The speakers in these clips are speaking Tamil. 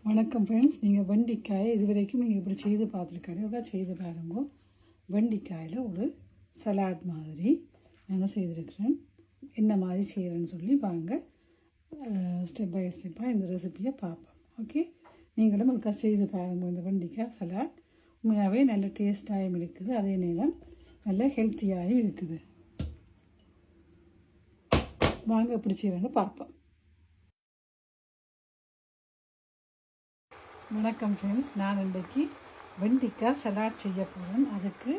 வணக்கம் ஃப்ரெண்ட்ஸ். நீங்கள் வெண்டிக்காயை இது வரைக்கும் நீங்கள் இப்படி செய்து பார்த்துருக்காரு எவ்வளோ செய்து பாருங்க. வெண்டிக்காயில் ஒரு சலாட் மாதிரி நான் செய்திருக்கிறேன். என்ன மாதிரி செய்கிறேன்னு சொல்லி வாங்க ஸ்டெப் பை ஸ்டெப்பாக இந்த ரெசிப்பியை பார்ப்போம். ஓகே, நீங்களும் ஒருக்கா செய்து பாருங்கள். இந்த வெண்டிக்காய் சலாட் உண்மையாகவே நல்ல டேஸ்ட்டாகவும் இருக்குது, அதே நேரம் நல்ல ஹெல்த்தியாகவும் இருக்குது. வாங்க எப்படி செய்கிறேன்னு பார்ப்போம். வணக்கம் ஃப்ரெண்ட்ஸ், நான் இன்றைக்கி வெண்டிக்காய் சலாட் செய்ய போகிறேன். அதுக்கு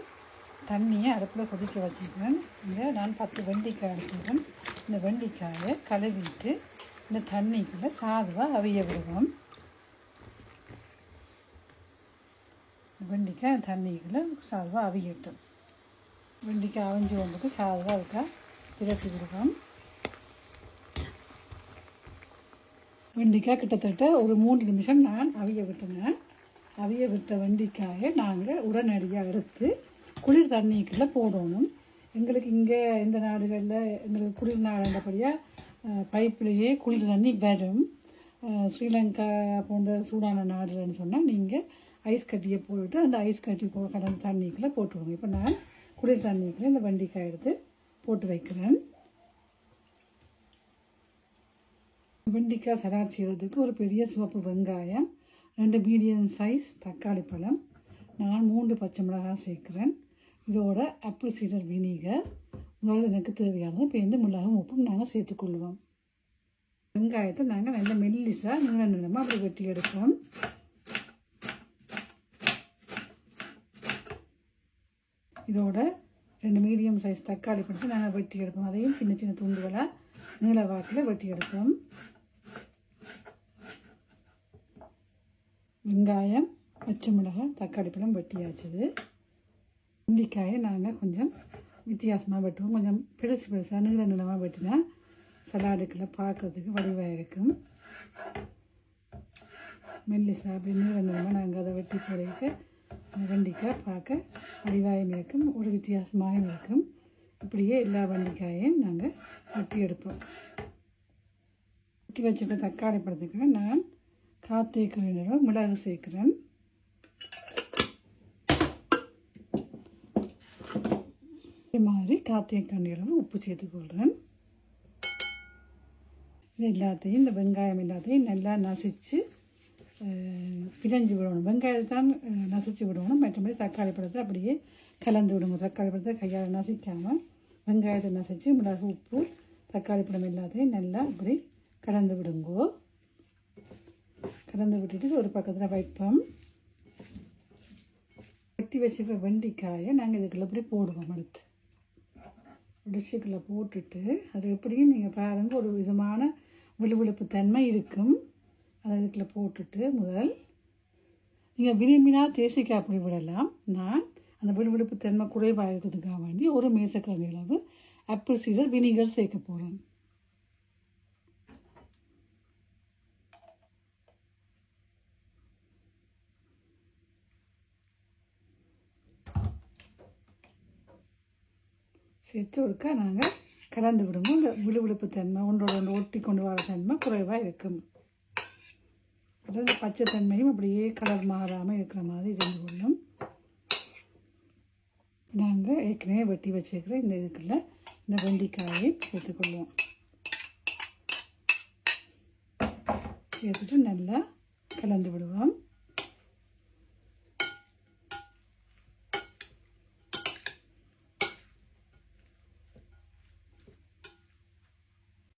தண்ணியை அடுப்பில் கொதிக்க வச்சுக்கிறேன். இங்கே நான் 10 வெண்டிக்காய் எடுத்துக்கிறேன். இந்த வெண்டிக்காயை கழுவிட்டு இந்த தண்ணிக்குள்ளே சாதுவாக அவிய விடுவோம். வெண்டிக்காய் தண்ணிக்குள்ளே சாதுவாக அவியட்டும். வெண்டிக்காய் அவிஞ்சு வந்துட்டு சாதுவாக இருக்கா திரட்டி விடுவோம். வெண்டிக்காய் கிட்டத்தட்ட ஒரு 3 நிமிஷம் நான் அவிய விட்டுனேன். அவிய விட்ட வெண்டிக்காயை நாங்கள் உடனடியாக எடுத்து குளிர் தண்ணிக்குள்ளே போடணும். எங்களுக்கு இங்கே இந்த நாடுகளில் எங்களுக்கு குளிர் நாடுன்றபடியாக பைப்லேயே குளிர் தண்ணி வரும். ஸ்ரீலங்கா போன்ற சூடான நாடுன்னு சொன்னால் நீங்கள் ஐஸ் கட்டியை போட்டு அந்த ஐஸ் கட்டி கலந்த தண்ணிக்குள்ளே போட்டுவிடுங்க. இப்போ நான் குளிர் தண்ணிக்குள்ளே இந்த வெண்டிக்காய் எடுத்து போட்டு வைக்கிறேன். வெண்டிக்காய் சலாட் செய்கிறதுக்கு ஒரு பெரிய சிவப்பு வெங்காயம், 2 மீடியம் சைஸ் தக்காளி பழம், நான் 3 பச்சை மிளகாய் சேர்க்குறேன். இதோட ஆப்பிள் சீடர் வினிகர், முதல்ல எனக்கு தேவையானது பேருந்து மிளகும் உப்பும் நாங்கள் சேர்த்துக்கொள்வோம். வெங்காயத்தை நாங்கள் நல்ல மெல்லிசாக நீளமாக அப்படி வெட்டி எடுப்போம். இதோட 2 மீடியம் சைஸ் தக்காளி பழத்தை நாங்கள் வெட்டி எடுப்போம். அதையும் சின்ன சின்ன துண்டுகளாக நீள வாக்கில் வெட்டி எடுப்போம். வெங்காயம், பச்சை மிளகாய், தக்காளி பழம் வெட்டியாச்சுது. வெண்டிக்காயை நாங்கள் கொஞ்சம் வித்தியாசமாக வெட்டுவோம். கொஞ்சம் பெருசாக நீளமாக வெட்டினா சலாடுக்குள்ள பார்க்குறதுக்கு வடிவாக இருக்கும். மெல்லிசா அப்படி நீளமாக நாங்கள் அதை வெட்டி போடுறதுக்கு வெண்டிக்காய் பார்க்க வடிவாயும் இருக்கும், ஒரு வித்தியாசமாகவும் இருக்கும். இப்படியே எல்லா வெண்டிக்காயையும் நாங்கள் வெட்டி எடுப்போம். வெட்டி வச்சுட்ட தக்காளி பழத்துக்கு நான் காத்தேக்கிற மிளகு சேர்க்குறேன். இதே மாதிரி காத்தேக்கண்டியில் உப்பு சேர்த்துக்கொள்கிறேன். இது எல்லாத்தையும் இந்த வெங்காயம் எல்லாத்தையும் நல்லா நசிச்சு பிணைஞ்சு விடணும். வெங்காயத்தை தான் நசிச்சு விடணும். மற்றபடி தக்காளி பழத்தை அப்படியே கலந்து விடுங்க. தக்காளி பழத்தை கையால் நசிக்காமல் வெங்காயத்தை நசிச்சு மிளகு, உப்பு, தக்காளி பழம் எல்லாத்தையும் நல்லா இப்படி கலந்து விடுங்கோ. கலந்து விட்டுட்டு ஒரு பக்கத்தில் வைப்போம். வெட்டி வச்சுக்க வெண்டிக்காயை நாங்கள் இதுக்குள்ளே இப்படி போடுவோம். எடுத்து டிஷ்ஷுக்குள்ளே போட்டுட்டு அது எப்படியும் நீங்கள் பாருங்கள் ஒரு விதமான விழுவிழுப்பு தன்மை இருக்கும். அதை இதுக்குள்ளே போட்டுட்டு முதல் நீங்கள் விரும்பினா தேசிக்காய் அப்படி விடலாம். நான் அந்த விழுவிழுப்பு தன்மை குறைவாக இருக்கிறதுக்காக வேண்டி ஒரு மேசக்கிழங்கு அளவு ஆப்பிள் சீடர் வினிகர் சேர்க்க போகிறேன். சேர்த்து ஒருக்கா நாங்கள் கலந்து விடுவோம். இந்த விழுவிழுப்பு தன்மை ஒன்றோட ஒன்று ஒட்டி கொண்டு வர தன்மை குறைவாக இருக்கும். அதாவது இந்த பச்சை தன்மையும் அப்படியே கலர் மாறாமல் இருக்கிற மாதிரி இருந்து கொள்ளும். நாங்கள் ஏற்கனவே வெட்டி வச்சுருக்கிற இந்த இதுக்குள்ள இந்த வெண்டிக்காயை சேர்த்துக்கொள்வோம். சேர்த்துட்டு நல்லா கலந்து விடுவோம்.